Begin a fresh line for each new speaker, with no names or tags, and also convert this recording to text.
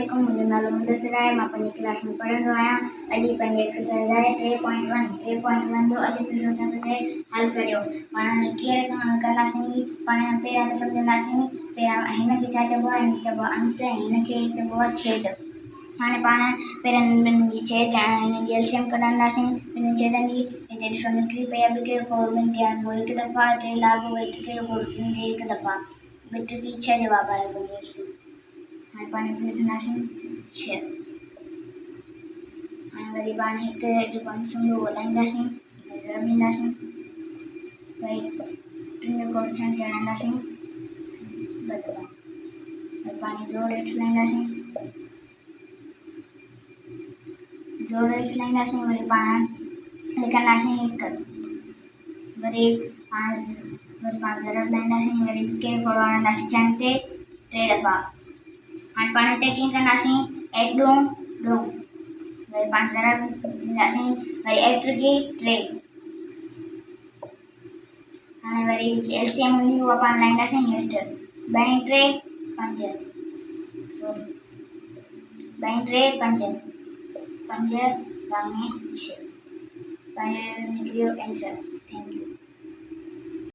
अस्सलामुअलैकुम, मुंहिंजो नालो मुदस्सिर आहे। मां 5वीं क्लास में पढ़ंदो आहियां। अॼु पंहिंजी एक्सरसाइज़ आहे 3.1 जो अॼु सोचां थो कि हल करियो। पाण कीअं कंदासीं, पाण पहिरियां त सम्झंदासीं। पहिरियां हिनखे छा चइबो आहे? हिनखे चइबो आहे अंश, हिनखे चइबो आहे छेद। हाणे पाण पहिरियां ॿिन्हिनि जी छेद ऐं हिननि जी एलसीएम कढंदासीं। ॿिन्हिनि छेदनि जी हिते ॾिसो निकिरी पई आहे, ॿिए खोड़ ॿिनि थियण पोइ हिकु दफ़ा, टे लाॻू टिके खोड़ थींदी हिकु दफ़ा, बिट की 6 जवाब आयो पंहिंजो। हाणे पाण हिते लिखंदासीं 6। हाणे वरी पाण हिकु जेको अंश हूंदो उहो वधाईंदासीं, ज़रब ॾींदासीं, वरी 3 जो खोड़ 6 खे हणाईंदासीं 2 दफ़ा, वरी पाण जोड़ हेठि लाहींदासीं, वरी पाण लिखंदासीं 1, वरी पाण ज़रब लाहींदासीं, वरी ॿिए खोड़ हणंदासीं 6 ते 3 दफ़ा। हाणे पाण हिते कीअं कंदासीं? 1 ॾूं ॾूं, वरी पाण ज़रब ॾींदासीं, वरी 1 की 3। हाणे वरी एलसीएम हूंदी उहा पाण लाहींदासीं हेठि। 2 3 5, 2 3 5, 5 भाङे 6, पंहिंजो निकिरियो आंसर। Thank you.